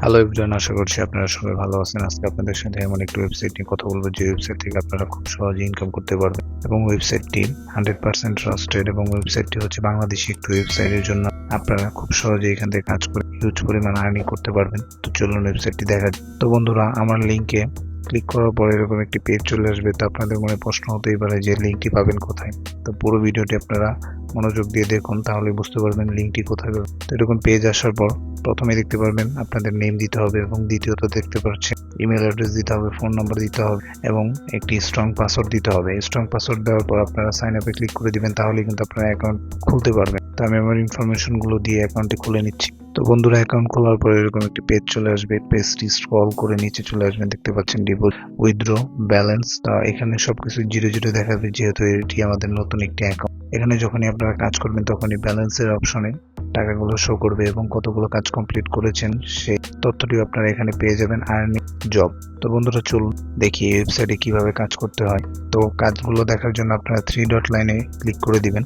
Hello everyone, আশা করছি আপনারা সবাই ভালো আছেন। আজকে আপনাদের সাথে এমন একটি ওয়েবসাইট নিয়ে কথা বলবো যে ওয়েবসাইট থেকে আপনারা খুব সহজে ইনকাম করতে পারবেন এবং ওয়েবসাইটটি 100% ট্রাস্টেড এবং ওয়েবসাইটটি হচ্ছে বাংলাদেশি একটি ওয়েবসাইট। এর জন্য আপনারা খুব সহজে এখান থেকে কাজ করে হিউজ পরিমাণ আর্নিং করতে পারবেন। তো চলুন ওয়েবসাইটটি দেখা যাক। তো বন্ধুরা, আমার লিঙ্কে ক্লিক করার পর এরকম একটি পেজ চলে আসবে। তো আপনাদের মনে প্রশ্ন হতেই পারে যে লিঙ্কটি পাবেন কোথায়। তো পুরো ভিডিওটি আপনারা মনোযোগ দিয়ে দেখুন, তাহলে বুঝতে পারবেন লিঙ্কটি কোথায় পাবেন। তো এরকম পেজ আসার পর প্রথমে দেখতে পারবেন আপনাদের নেম দিতে হবে এবং দ্বিতীয়ত দেখতে পাচ্ছেন ইমেল অ্যাড্রেস দিতে হবে, ফোন নাম্বার দিতে হবে এবং একটি স্ট্রং পাসওয়ার্ড দিতে হবে। স্ট্রং পাসওয়ার্ড দেওয়ার পর আপনারা সাইন আপে ক্লিক করে দিবেন, তাহলে কিন্তু আপনারা অ্যাকাউন্ট খুলতে পারবেন। তো আমি আমার ইনফরমেশনগুলো দিয়ে অ্যাকাউন্টটি খুলে নিচ্ছি। তো বন্ধুরা, অ্যাকাউন্ট খোলার পরে এরকম একটি পেজ চলে আসবে। পেজটি স্ক্রল করে নিচে চলে আসবেন, দেখতে পাচ্ছেন ডিপোজিট, উইথড্র, ব্যালেন্স। তা এখানে সবকিছু জিরো জিরো দেখাবে, যেহেতু এটি আমাদের নতুন একটি অ্যাকাউন্ট। এখানে যখনই আপনারা কাজ করবেন তখনই ব্যালেন্সের অপশনে টাকাগুলো শো করবে এবং কতগুলো কাজ কমপ্লিট করেছেন সেই তথ্যটিও আপনারা এখানে পেয়ে যাবেন। Earning job. তো বন্ধুরা, চলুন দেখি এই ওয়েবসাইটে কিভাবে কাজ করতে হয়। তো কাজগুলো দেখার জন্য আপনারা 3 ডট লাইনে ক্লিক করে দিবেন।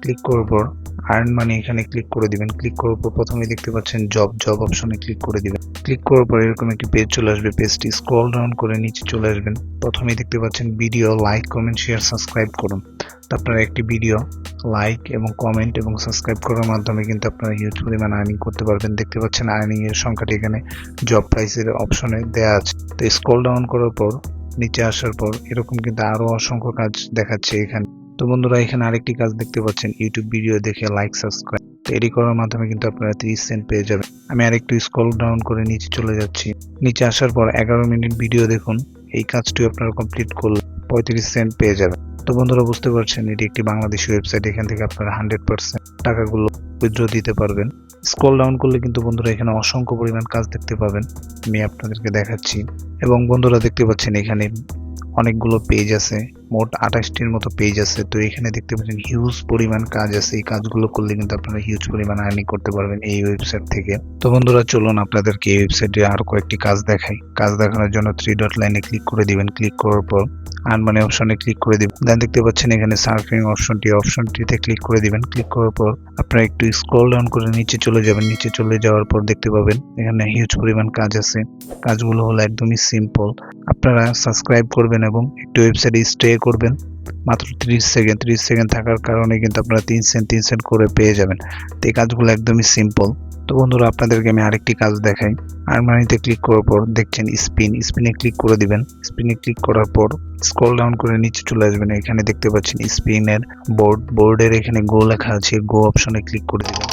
ক্লিক করার পর আর্ন মানি এখানে ক্লিক করে দিবেন। ক্লিক করার পর প্রথমে দেখতে পাচ্ছেন জব অপশনে ক্লিক করে দিবেন। ক্লিক করার পর এরকম একটি পেজ চলে আসবে। পেজটি স্ক্রল ডাউন করে নিচে চলে আসবেন। প্রথমেই দেখতে পাচ্ছেন video, like, comment, share, subscribe করুন। তো আপনারা একটি ভিডিও লাইক এবং কমেন্ট এবং সাবস্ক্রাইব করার মাধ্যমে কিন্তু আপনারা হিউজ পরিমাণ আর্নিং করতে পারবেন। দেখতে পাচ্ছেন আর্নিং এর সংখ্যাটি এখানে জব প্রাইসের অপশনে দেওয়া আছে। তো স্ক্রল ডাউন করার পর নিচে আসার পর এরকম কিন্তু আরো অসংখ্য কাজ দেখাচ্ছে এখানে। তো বন্ধুরা, এখানে আরেকটি কাজ দেখতে পাচ্ছেন, ইউটিউব ভিডিও দেখে লাইক, সাবস্ক্রাইব। তো এটি করার মাধ্যমে কিন্তু আপনারা 30 সেন্ট পেয়ে যাবেন। আমি আরেকটু স্ক্রল ডাউন করে নিচে চলে যাচ্ছি। নিচে আসার পর 11 মিনিট ভিডিও দেখুন। এই কাজটি আপনারা কমপ্লিট করলে 35 সেন্ট পেয়ে যাবেন। তো বন্ধুরা, বুঝতে পারছেন এটি একটি বাংলাদেশি ওয়েবসাইট। এখান থেকে আপনারা 100% টাকাগুলো উইথড্র দিতে পারবেন। স্ক্রল ডাউন করলে কিন্তু বন্ধুরা এখানে অসংখ্য পরিমাণ কাজ দেখতে পাবেন। আমি আপনাদেরকে দেখাচ্ছি। এবং বন্ধুরা, দেখতে পাচ্ছেন এখানে অনেকগুলো পেজ আছে, মোট 28টির মতো পেজ আছে। তো এখানে দেখতে পাচ্ছেন হিউজ পরিমাণ কাজ আছে। এই কাজগুলো করলে কিন্তু আপনারা হিউজ পরিমাণ আর্নিং করতে পারবেন এই ওয়েবসাইট থেকে। তো বন্ধুরা, চলুন আপনাদেরকে এই ওয়েবসাইটে আরো কয়েকটি কাজ দেখাই। কাজ দেখানোর জন্য 3 ডট লাইনে ক্লিক করে দিবেন। ক্লিক করার পর আর্ন মানি অপশনে ক্লিক করে দিবেন। দেন দেখতে পাচ্ছেন এখানে সার্ফিং অপশনটিতে ক্লিক করে দিবেন। ক্লিক করার পর আপনারা একটু স্ক্রল ডাউন করে নিচে চলে যাবেন। নিচে চলে যাওয়ার পর দেখতে পাবেন এখানে হিউজ পরিমাণ কাজ আছে। কাজগুলো হলো একদমই সিম্পল। আপনারা সাবস্ক্রাইব করবেন এবং একটু ওয়েবসাইটে স্টে করবেন মাত্র 30 সেকেন্ড থাকার কারণে কিন্তু আপনারা 3 সেন্ট করে পেয়ে যাবেন। তো এই কাজগুলো একদমই সিম্পল। তো বন্ধুরা, আপনাদেরকে আমি আরেকটি কাজ দেখাই। আর্মানিতে ক্লিক করার পর দেখছেন স্পিনে ক্লিক করে দিবেন। স্পিনে ক্লিক করার পর স্ক্রল ডাউন করে নিচে চলে আসবেন। এখানে দেখতে পাচ্ছেন স্পিনের বোর্ডের এখানে গো লেখা আছে। গো অপশনে ক্লিক করে দিবেন।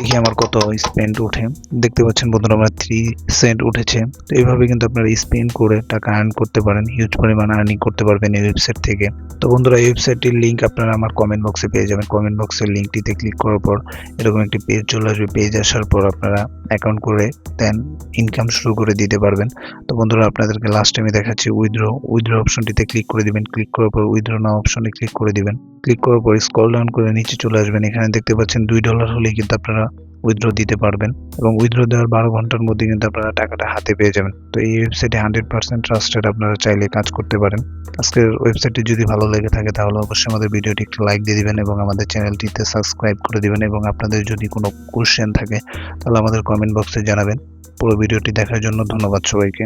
দেখি আমার কত স্পেন্ড উঠে। দেখতে পাচ্ছেন বন্ধুরা, আমার 3 সেন্ট উঠেছে। তো এইভাবে কিন্তু আপনারা স্পেন্ড করে টাকা আর্ন করতে পারেন, হিউজ পরিমাণ আর্নিং করতে পারবেন এই ওয়েবসাইট থেকে। তো বন্ধুরা, এই ওয়েবসাইটটির লিঙ্ক আপনারা আমার কমেন্ট বক্সে পেয়ে যাবেন। কমেন্ট বক্সের লিঙ্কটিতে ক্লিক করার পর এরকম একটি পেজ চলে আসবে। পেজ আসার পর আপনারা অ্যাকাউন্ট করে দেন ইনকাম শুরু করে দিতে পারবেন। তো বন্ধুরা, আপনাদেরকে লাস্ট আমি দেখাচ্ছি উইথড্র অপশনটিতে ক্লিক করে দিবেন। ক্লিক করার পর উইথড্র নাও অপশনে ক্লিক করে দিবেন। ক্লিক করার পর স্ক্রল ডাউন করে নিচে চলে আসবেন। এখানে দেখতে পাচ্ছেন $2 হলেই কিন্তু আপনারা উইথড্র দিতে পারবেন এবং উইথড্র দেওয়ার 12 ঘন্টার মধ্যে কিন্তু আপনারা টাকাটা হাতে পেয়ে যাবেন। তো এই ওয়েবসাইটে 100% ট্রাস্টেড। আপনারা চাইলে কাজ করতে পারেন। আজকের ওয়েবসাইটটি যদি ভালো লেগে থাকে তাহলে অবশ্যই আমাদের ভিডিওটি একটু লাইক দিয়ে দিবেন এবং আমাদের চ্যানেলটিতে সাবস্ক্রাইব করে দিবেন। এবং আপনাদের যদি কোনো কোশ্চেন থাকে তাহলে আমাদের কমেন্ট বক্সে জানাবেন। পুরো ভিডিওটি দেখার জন্য ধন্যবাদ সবাইকে।